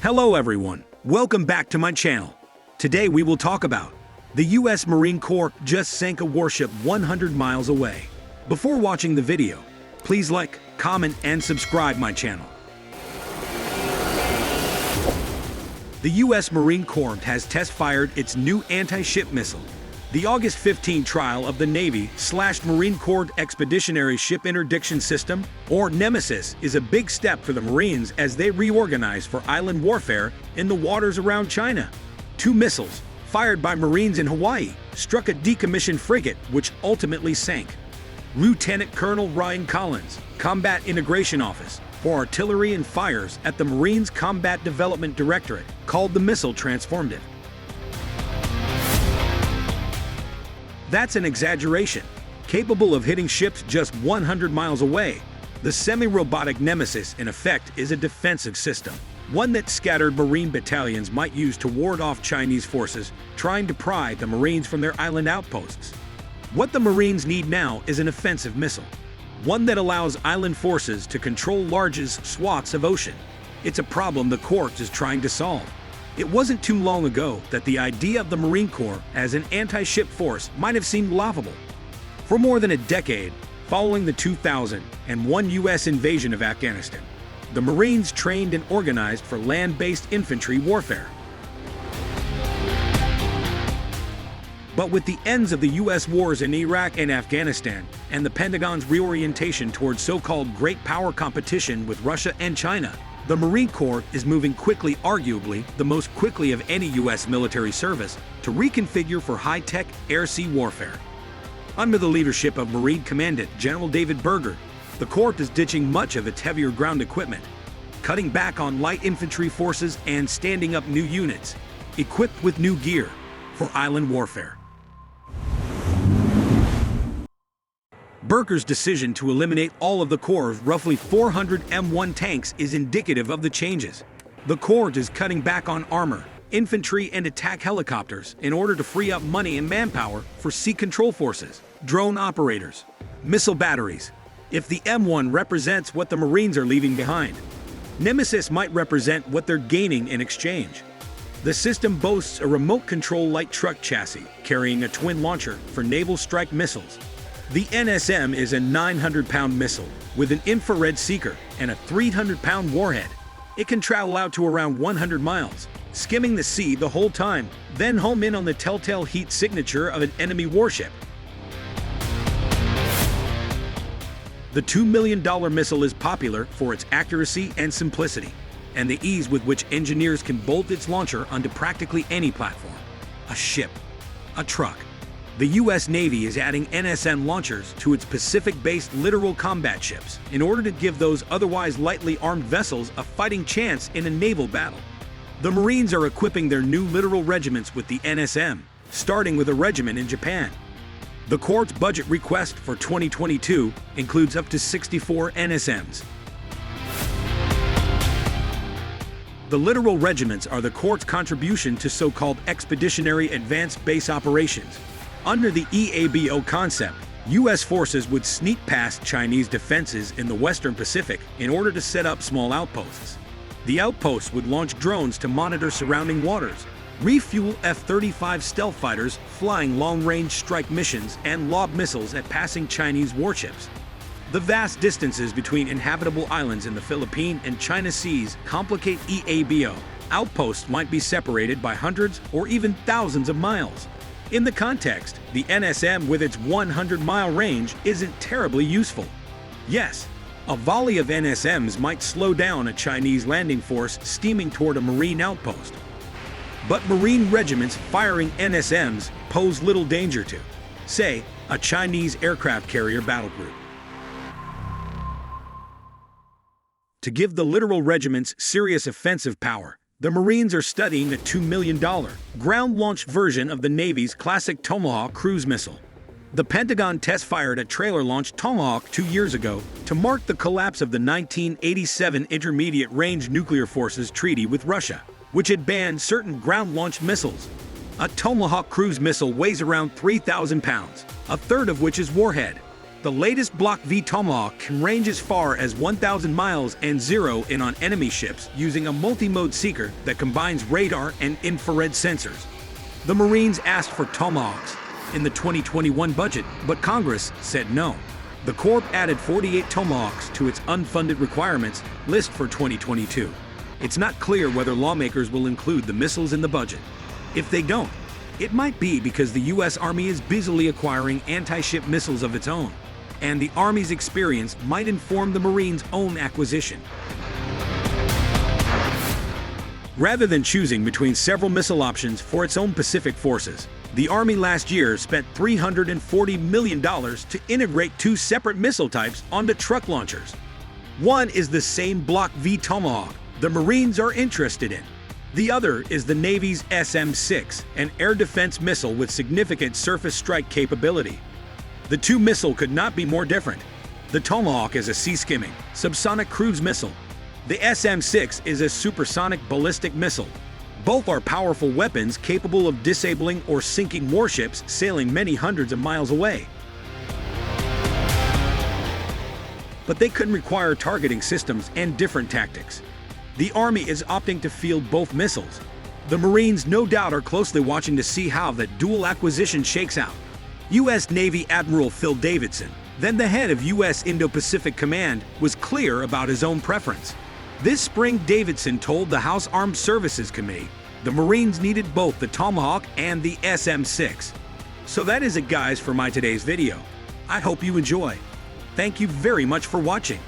Hello everyone, welcome back to my channel. Today we will talk about the US Marine Corps just sank a warship 100 miles away. Before watching the video, please like, comment, and subscribe my channel. The US Marine Corps has test-fired its new anti-ship missile. The August 15 trial of the Navy/Marine Corps Expeditionary Ship Interdiction System, or Nemesis, is a big step for the Marines as they reorganize for island warfare in the waters around China. Two missiles, fired by Marines in Hawaii, struck a decommissioned frigate which ultimately sank. Lieutenant Colonel Ryan Collins, Combat Integration Office for Artillery and Fires at the Marines Combat Development Directorate, called the missile transformative. That's an exaggeration. Capable of hitting ships just 100 miles away, the semi-robotic Nemesis, in effect, is a defensive system, one that scattered Marine battalions might use to ward off Chinese forces trying to pry the Marines from their island outposts. What the Marines need now is an offensive missile, one that allows island forces to control large swaths of ocean. It's a problem the Corps is trying to solve. It wasn't too long ago that the idea of the Marine Corps as an anti-ship force might have seemed laughable. For more than a decade, following the 2001 U.S. invasion of Afghanistan, the Marines trained and organized for land-based infantry warfare. But with the ends of the U.S. wars in Iraq and Afghanistan, and the Pentagon's reorientation towards so-called great power competition with Russia and China, the Marine Corps is moving quickly, arguably the most quickly of any U.S. military service, to reconfigure for high-tech air-sea warfare. Under the leadership of Marine Commandant General David Berger, the Corps is ditching much of its heavier ground equipment, cutting back on light infantry forces and standing up new units, equipped with new gear for island warfare. Berger's decision to eliminate all of the Corps' roughly 400 M1 tanks is indicative of the changes. The Corps is cutting back on armor, infantry, and attack helicopters in order to free up money and manpower for sea control forces, drone operators, missile batteries. If the M1 represents what the Marines are leaving behind, Nemesis might represent what they're gaining in exchange. The system boasts a remote control light truck chassis carrying a twin launcher for naval strike missiles. The NSM is a 900-pound missile with an infrared seeker and a 300-pound warhead. It can travel out to around 100 miles, skimming the sea the whole time, then home in on the telltale heat signature of an enemy warship. The $2 million missile is popular for its accuracy and simplicity, and the ease with which engineers can bolt its launcher onto practically any platform. A ship, a truck. The U.S. Navy is adding NSM launchers to its Pacific-based littoral combat ships in order to give those otherwise lightly armed vessels a fighting chance in a naval battle. The Marines are equipping their new littoral regiments with the NSM, starting with a regiment in Japan. The Corps' budget request for 2022 includes up to 64 NSMs. The littoral regiments are the Corps' contribution to so-called Expeditionary Advanced Base Operations. Under the EABO concept, U.S. forces would sneak past Chinese defenses in the Western Pacific in order to set up small outposts. The outposts would launch drones to monitor surrounding waters, refuel F-35 stealth fighters flying long-range strike missions, and lob missiles at passing Chinese warships. The vast distances between inhabitable islands in the Philippine and China seas complicate EABO. Outposts might be separated by hundreds or even thousands of miles. In the context, the NSM with its 100-mile range isn't terribly useful. Yes, a volley of NSMs might slow down a Chinese landing force steaming toward a Marine outpost. But Marine regiments firing NSMs pose little danger to, say, a Chinese aircraft carrier battle group. To give the littoral regiments serious offensive power, the Marines are studying a $2 million, ground-launched version of the Navy's classic Tomahawk cruise missile. The Pentagon test-fired a trailer-launched Tomahawk 2 years ago to mark the collapse of the 1987 Intermediate-Range Nuclear Forces Treaty with Russia, which had banned certain ground-launched missiles. A Tomahawk cruise missile weighs around 3,000 pounds, a third of which is warhead. The latest Block V Tomahawk can range as far as 1,000 miles and zero in on enemy ships using a multi-mode seeker that combines radar and infrared sensors. The Marines asked for Tomahawks in the 2021 budget, but Congress said no. The Corps added 48 Tomahawks to its unfunded requirements list for 2022. It's not clear whether lawmakers will include the missiles in the budget. If they don't, it might be because the U.S. Army is busily acquiring anti-ship missiles of its own, and the Army's experience might inform the Marines' own acquisition. Rather than choosing between several missile options for its own Pacific forces, the Army last year spent $340 million to integrate two separate missile types onto truck launchers. One is the same Block V Tomahawk the Marines are interested in. The other is the Navy's SM-6, an air defense missile with significant surface strike capability. The two missiles could not be more different. The Tomahawk is a sea-skimming, subsonic cruise missile. The SM-6 is a supersonic ballistic missile. Both are powerful weapons capable of disabling or sinking warships sailing many hundreds of miles away. But they could require targeting systems and different tactics. The Army is opting to field both missiles. The Marines no doubt are closely watching to see how that dual acquisition shakes out. U.S. Navy Admiral Phil Davidson, then the head of U.S. Indo-Pacific Command, was clear about his own preference. This spring, Davidson told the House Armed Services Committee the Marines needed both the Tomahawk and the SM-6. So that is it, guys, for my today's video. I hope you enjoy. Thank you very much for watching.